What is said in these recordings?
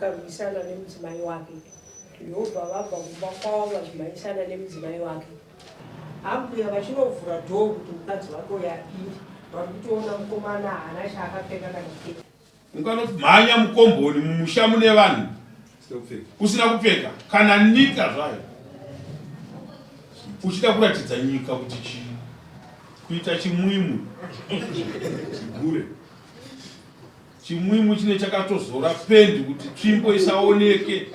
akarwisana nemudzimai wake. Ndobva vabva kumba kwavo vachimhanyisana nemudzimai wake. Ambuya vachinovhura dhoo kuti mukadzi wake uyo apinde, vari kutoona mukomana haana chaakapfeka kana kupfeka. Unganomhanya mukomboni mumusha mune vanhu usina kupfeka kana nyika zvayo, uchida kuratidza nyika kuti chii, kuita chimwimu chigure. Chimwimu chine chakatozora pendi kuti tsvimbo isaoneke,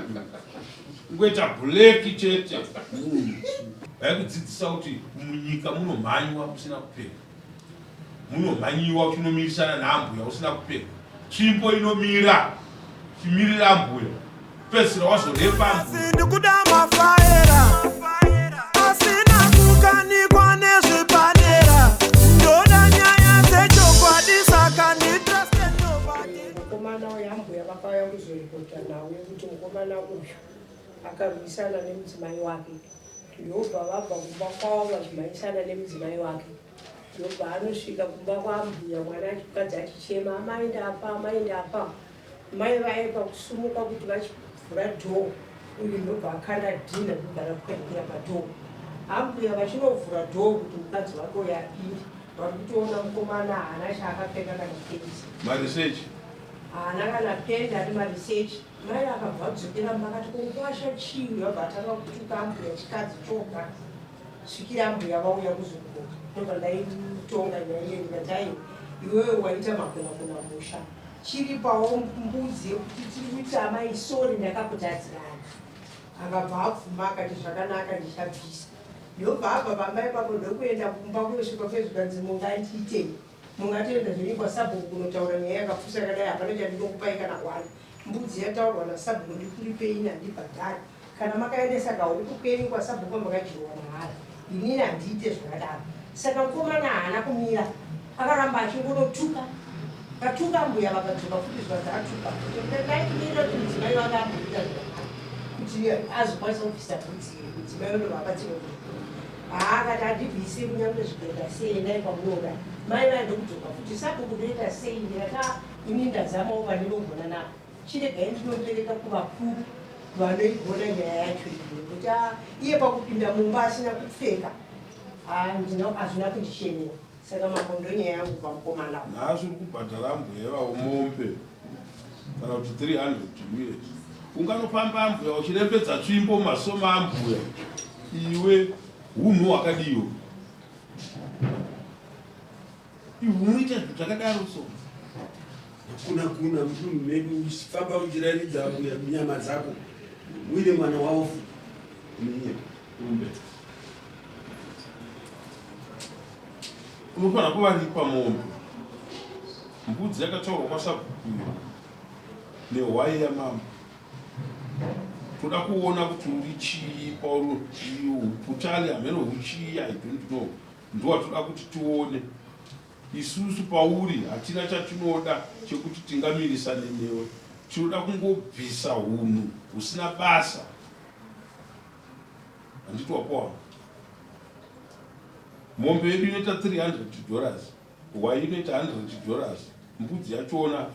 ngoita black chete. Vaikudzidzisa kuti munyika munomhanywa usina kupfeka, munomhanyiwa uchinomirisana naambuya usina kupfeka. Tsvimbo inomira chimirira ambuya, pedzisira wazorepa ambuya. Ndikuda mafaera asina kukanikwa nezvepadera, ndoda nyaya dzechokwadi saka nditrust nobody. Mukomana wambuya vakauya kuzoripota nawe kuti mukomana uyu akarwisana nemudzimai wake. Ndobva vabva kumba kwavo vachimhanyisana nemudzimai wake. Ndobva anosvika kumba kwambuya, mwana achikadzi achichema, amai ndafa, amai ndafa. Mai vaipa kusumuka kuti vachivhura dhoo, uyu ndobva akanda dhina kugara kukwekera padhoo. Ambuya vachinovhura dhoo kuti mukadzi wake uyo apinde, vari kutoona mukomana haana chaakapfeka kana pendi. Marisechi Haana kana pendi, ari marisechi. Mai akabva adzokera mumba akati kukwasha chii, vabva atanga kutuka ambuya chikadzi choga. Svikira ambuya vauya kuzokukoka, ndobva ndaitonga nyaya iyo ndikati ai iwewe waita makonakona musha. Chiripawo mbudzi yekuti tiri kuita amai sori ndakakutadzirana. Akabva apfuma akati zvakanaka ndichabvisa. Ndobva abva pamba ipapo ndokuenda kumba kunosvika kwezvikanzi mungandiitei. Mungatoenda zvenyu kwasabhuku kunotaura nyaya yakapfusa yakadai, hapana chandinokupai kana kwani. Mbudzi yataurwa nasabhuku ndikuripei handibhadhari. Kana makaendesa kauri kukwenyu kwasabhuku makadyirwa mahara. Inini handiite zvakadaro. Saka mukomana haana kumira, akaramba achingonotuka. Katuka mbuya vakadzoka futi zvazi atuka. Ndaimirira kuti mudzimai wake amboita zvakanaka, kuti azokwanisa kubvisa bvudzi mudzimai uno vabatsira kuti akati andibvise kunyange zvikaita sei endai kwamunoda. Mai vaide kudzoka futi sabhuku ndoita sei, ndikati ini ndazamawo vandinogona navo. Chiregai ndinopereka kuvakuru vanoigona nyaya yacho iyo, kuti iye pakupinda mumba asina kupfeka hazvina kundishemera. Saka makondo nyaya yangu pamukomana. nhasi uri kubhadhara ambuya ivavo mombe kana kuti 300 uye unganofamba ambuya uchirembedza tsvimbo masoma ambuya, iwe hunhu hwakadiyo. Unoita zvakadaro so kuna medu usifamba uchiraridza nyama dzako uine mwana wavo umbe unofanira kuva ripa mombe. Mbudzi yakataurwa kwasabhukuyo nehwai yamambo. Toda kuona kuti uri chii pauro putali hameno huchii, I don't know. Ndoatoda kuti tione. Isusu pauri hatina chatinoda chekuti tingamirisane newe. Tinoda kungobvisa hunhu husina basa. Handiti wapowa. Mombe yedu inoita $300, hwai inoita $100, mbudzi yachona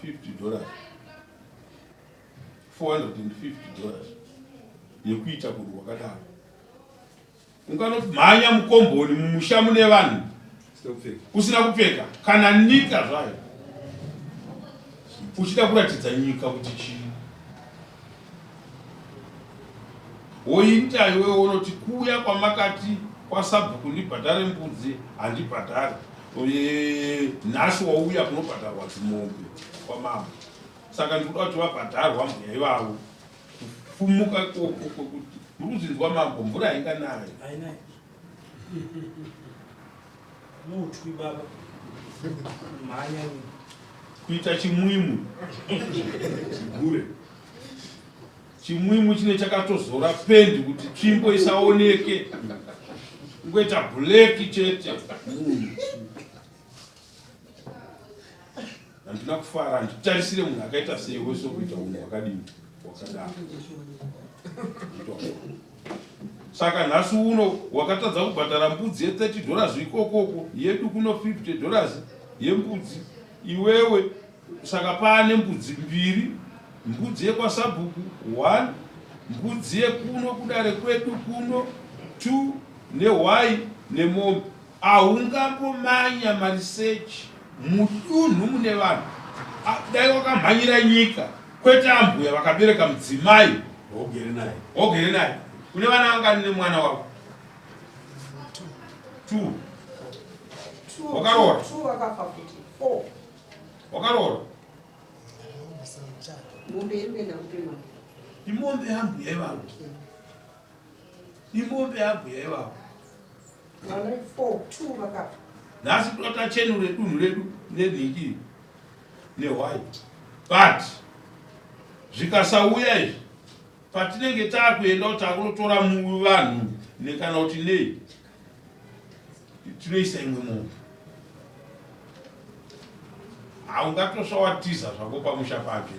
$50, $450 yekuita kunhu wakadaro. Unganomhanya mukomboni mumusha mune vanhu usina kupfeka kana nyika zvayo, uchida kuratidza nyika kuti chii. Woita iwewe unoti kuuya kwamakati kwasabhuku ndibhadhare mbudzi handibhadhari, nhasi wauya kunobhadharwa dzimombe kwamambo. Saka ndikuda kuti vabhadharwa mbuya ivavo kufumuka ikoko kwekuti muri kudzinzwa mambo mvura hainganayi. Mutwi baba mhanya kuita chimwimu chigure. Chimwimu chine chakatozora pendi kuti tsvimbo isaoneke, ngoita black chete. Handina kufara, nditarisire munhu akaita seiwe sokuita unhu hwakadini hwakadaro. Saka nhasi uno wakatadza kubhadhara mbudzi $30 ikokoko, yedu kuno $50 yembudzi iwewe. Saka paane mbudzi mbiri mbudzi yekwasabhuku 1, mbudzi yekuno kudare kwedu kuno 2, nehwai nemombe. Haungambomanya marisechi mudunhu mune vanhu dai wakamhanyira nyika kwete ambuya vakabereka mudzimai ogere naye. Kune vana vangani nemwana wako? 2. Wakaroora? 2 wakafa kuti 4. Wakaroora? Mombe iri kuenda kupima. Imombe yambuya ivavo. Imombe yambuya ivavo. Vana 4, 2 wakafa. Nhasi totachenure dunhu redu nenhingi nehwai. But zvikasauya izvi patinenge takuenda kuti takunotora vanhu nekana kuti nei tinoisa imwe mombe. Haungatosvawatiza zvako pamusha pake.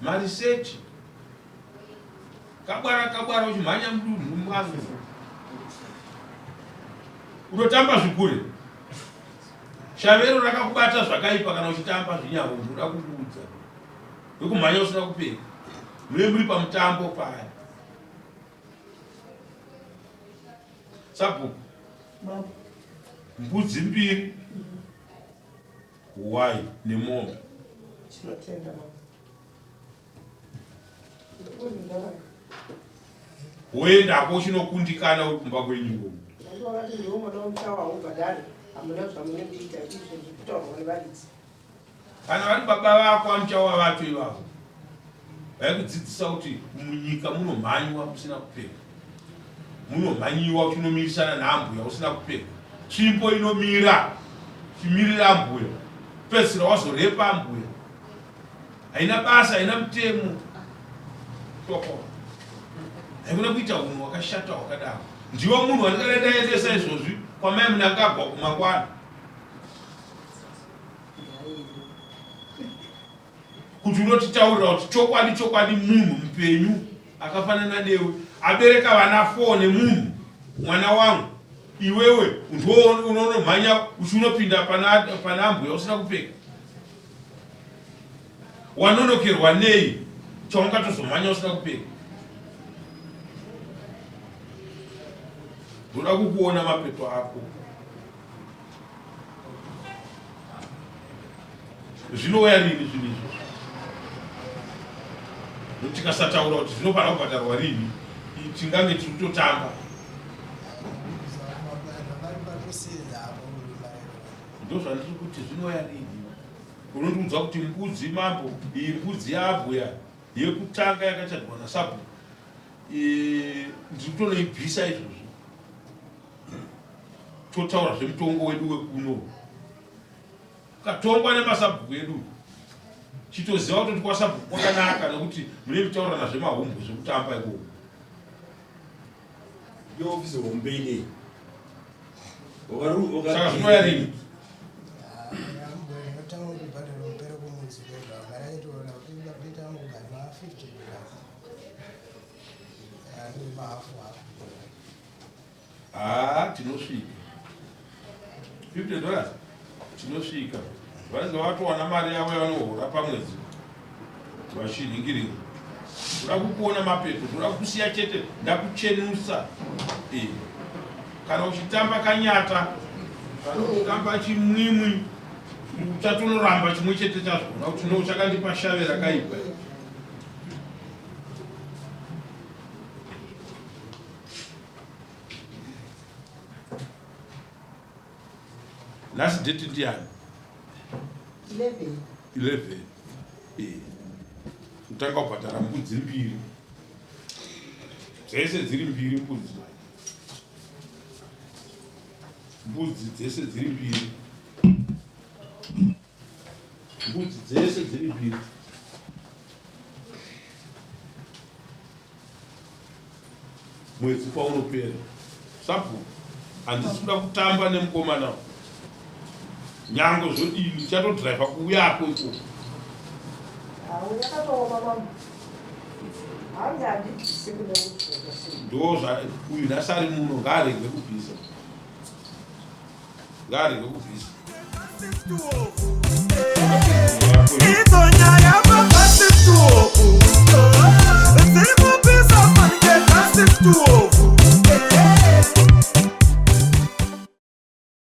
Marisechi kabwara uchimhanya mudunhu mwangu unotamba zvikure. Shavero rakakubata zvakaipa kana uchitamba zvinyavo unoda kukuudza nekumhanya usina kupeka. Muri pamutambo paya. Sabhuku mbudzi 2, hwai nemombe. Chinotenda mama. Woendako uchinokundikana uri kumba kwenyuko. Vakati ndiwo mwana womutawa ubhadhari hamuna zvamunondiita izvo zvekutaurwa nevaridzi. Kana vari baba vako amuchawa vacho ivavo vaikudzidzisa kuti munyika munomhanywa usina kupeka, munomhanyiwa uchinomirisana neambuya usina kupeka. Tsvimbo inomira chimirira ambuya, pedzisira wazorepa ambuya, haina basa, haina mutemo. Toko haikuna kuita unhu wakashata wakadaro. Ndiwo munhu wandingaendaendesa izvozvi kwamai munangagwa kumangwana kuti unotitaurira kuti chokwadi munhu mupenyu akafanana newe abereka vana 4 nemunhu mwana wangu, iwewe ndiwo unonomhanya uchinopinda pana ambuya usina kupeka. Wanonokerwa nei chaungatozomhanya usina kupeka? Ndoda kukuona mapeto ako. Zvinouya rini zvinhu izvo? Tikasataura kuti zvinofanira kubhadharwa rini, tingange tiri kutotamba. Ndozvandiri kuti zvinouya rini. Unondiudza kuti mbudzi mambo, iyi mbudzi yaabhuya yekutanga yakachadwa naSabhuku, ndiri kutonoibvisa izvozvi. Totaura zvemutongo wedu wekuno. Katongwa nemasabhuku edu. Chitoziva kuti kwasabhuku kwakanaka nekuti mune mutaura nazvemahombo zvekutamba ikoko. Yoofisi hombe inei. Saka zvinoya rini? Tinosvika $50 tinosvika. Vanenge vatowana mari yavo yavanohora pamwedzi vachinhingirirwa. Ndoda kukuona mapeto, ndoda kusiya chete ndakuchenusa. Kana uchitamba kanyata, kana uchitamba chimwimwi, uchatonoramba chimwe chete chazvona kuti no chakandipa shave rakaipa. Nhasi date ndiani? 11. Kutanga kubhadhara mbudzi 2. Dzese dziri 2 mbudzi. Mbudzi dzese dziri 2. Mbudzi dzese dziri 2. Mwedzi paunopera. Sabhuku handisi kuda kutamba nemukomana. Nyango zvodini chatodhiraivha kuuyako ikoko. Yakatooma mama. Hanga handibvise kuda kuti. Ndozva uyu nhasi ari muno ngaarege kubvisa. Ngaarege kubvisa. Itonya